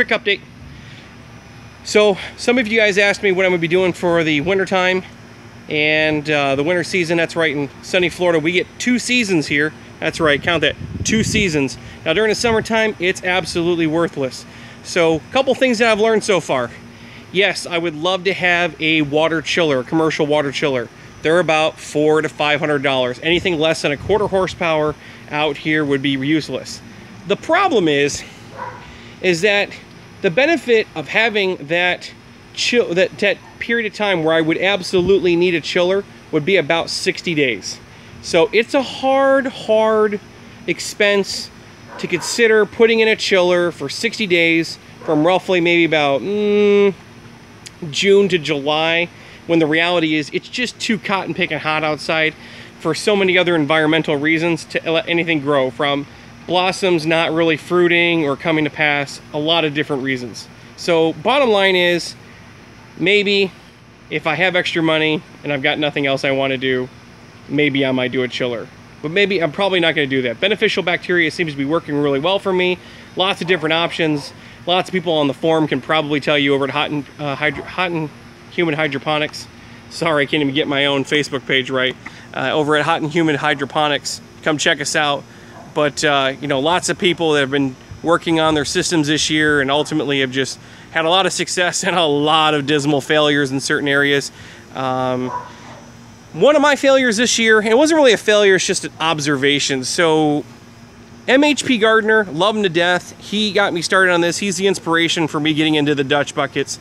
quick update. So some of you guys asked me what I'm going to be doing for the winter time and the winter season. That's right, in sunny Florida we get 2 seasons here. That's right, count that, 2 seasons. Now during the summertime it's absolutely worthless. So a couple things that I've learned so far. Yes, I would love to have a water chiller, a commercial water chiller. They're about $400 to $500. Anything less than a 1/4 horsepower out here would be useless. The problem is that the benefit of having that period of time where I would absolutely need a chiller would be about 60 days. So it's a hard expense to consider putting in a chiller for 60 days from roughly maybe about June to July, when the reality is it's just too cotton picking hot outside for so many other environmental reasons to let anything grow, from blossoms not really fruiting or coming to pass, a lot of different reasons. So bottom line is, maybe if I have extra money and I've got nothing else I want to do, maybe I might do a chiller. But maybe I'm probably not going to do that. Beneficial bacteria seems to be working really well for me. Lots of different options. Lots of people on the forum can probably tell you over at Hot and Humid Hydroponics. Sorry, I can't even get my own Facebook page right. Over at Hot and Humid Hydroponics, come check us out. But you know, lots of people that have been working on their systems this year and ultimately have just had a lot of success and a lot of dismal failures in certain areas. One of my failures this year, and it wasn't really a failure, it's just an observation. So MHP Gardner, love him to death. He got me started on this. He's the inspiration for me getting into the Dutch buckets.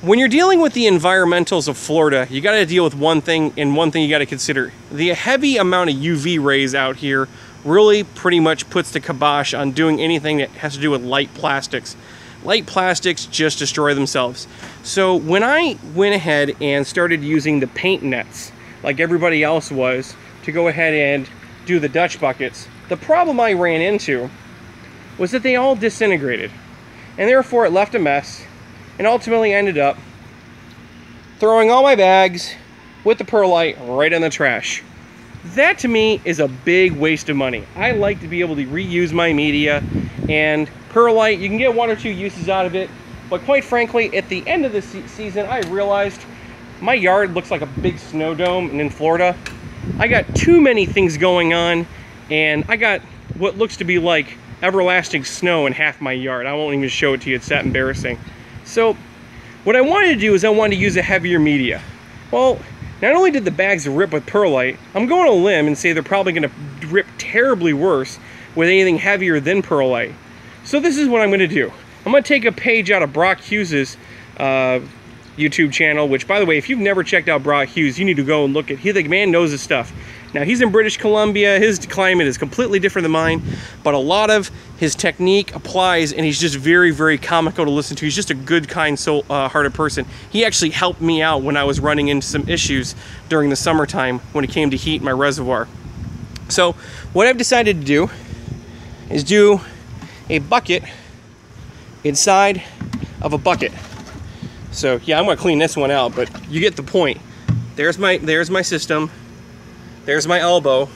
When you're dealing with the environmentals of Florida, you got to deal with one thing, and one thing you got to consider. The heavy amount of UV rays out here really pretty much puts the kibosh on doing anything that has to do with light plastics. Light plastics just destroy themselves. So when I went ahead and started using the paint nets, like everybody else was, to go ahead and do the Dutch buckets, the problem I ran into was that they all disintegrated. And therefore it left a mess, and ultimately ended up throwing all my bags with the perlite right in the trash. That to me is a big waste of money. I like to be able to reuse my media, and perlite, you can get 1 or 2 uses out of it, but quite frankly, at the end of the season, I realized my yard looks like a big snow dome, and in Florida, I got too many things going on, and I got what looks to be like everlasting snow in half my yard. I won't even show it to you, it's that embarrassing. So what I wanted to do is I wanted to use a heavier media. Well, not only did the bags rip with perlite, I'm going on a limb and say they're probably going to rip terribly worse with anything heavier than perlite. So this is what I'm going to do. I'm going to take a page out of Brock Hughes's YouTube channel, which, by the way, if you've never checked out Brock Hughes, you need to go and look at. The man knows his stuff. Now, he's in British Columbia. His climate is completely different than mine, but a lot of his technique applies, and he's just very comical to listen to. He's just a good, kind, soul-hearted person. He actually helped me out when I was running into some issues during the summertime when it came to heat in my reservoir. So what I've decided to do is do a bucket inside of a bucket. So yeah, I'm gonna clean this one out, but you get the point. There's my system. There's my elbow.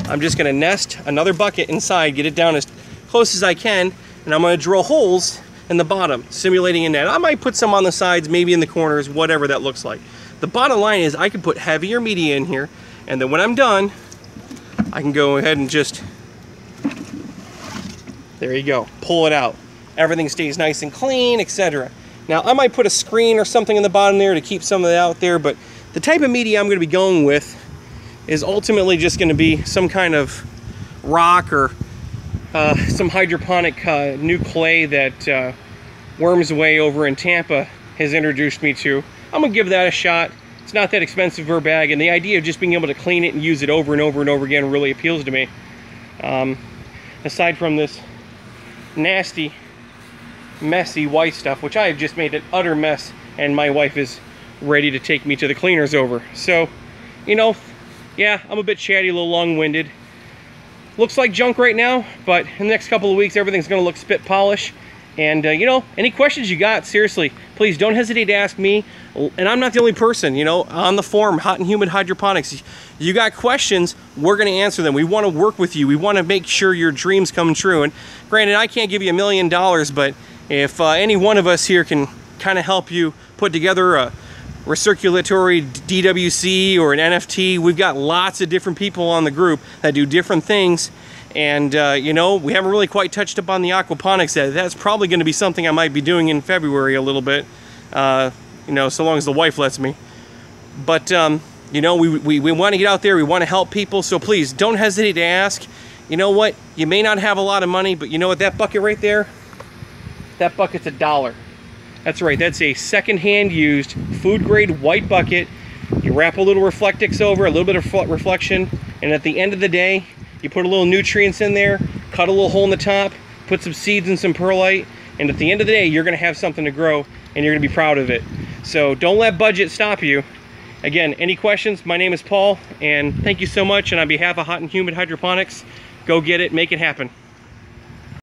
I'm just gonna nest another bucket inside, get it down as close as I can, and I'm gonna drill holes in the bottom, simulating a net. I might put some on the sides, maybe in the corners, whatever that looks like. The bottom line is I can put heavier media in here, and then when I'm done, I can go ahead and just, there you go, pull it out. Everything stays nice and clean, etc. Now, I might put a screen or something in the bottom there to keep some of it out there, but the type of media I'm going to be going with is ultimately just going to be some kind of rock or some hydroponic new clay that Worms Way over in Tampa has introduced me to. I'm going to give that a shot. It's not that expensive per bag, and the idea of just being able to clean it and use it over and over and over again really appeals to me. Aside from this nasty, messy white stuff, which I have just made an utter mess, and my wife is ready to take me to the cleaners over. So, you know, yeah, I'm a bit chatty, a little long-winded. Looks like junk right now, but in the next couple of weeks, everything's going to look spit polish. And, you know, any questions you got, seriously, please don't hesitate to ask me. And I'm not the only person, you know, on the forum, Hot and Humid Hydroponics. You got questions, we're going to answer them. We want to work with you. We want to make sure your dreams come true. And granted, I can't give you $1 million, but If any one of us here can kind of help you put together a recirculatory DWC or an NFT, we've got lots of different people on the group that do different things. And you know, we haven't really quite touched up on the aquaponics yet. That's probably going to be something I might be doing in February a little bit, you know, so long as the wife lets me. But you know, we want to get out there, we want to help people, so please don't hesitate to ask. You know what, you may not have a lot of money, but you know what, that bucket right there, that bucket's $1. That's right, that's a second-hand used food grade white bucket. You wrap a little Reflectix over, a little bit of reflection, and at the end of the day, you put a little nutrients in there, cut a little hole in the top, put some seeds and some perlite, and at the end of the day, you're gonna have something to grow, and you're gonna be proud of it. So don't let budget stop you. Again, any questions? My name is Paul, and thank you so much, and on behalf of Hot and Humid Hydroponics, go get it, make it happen.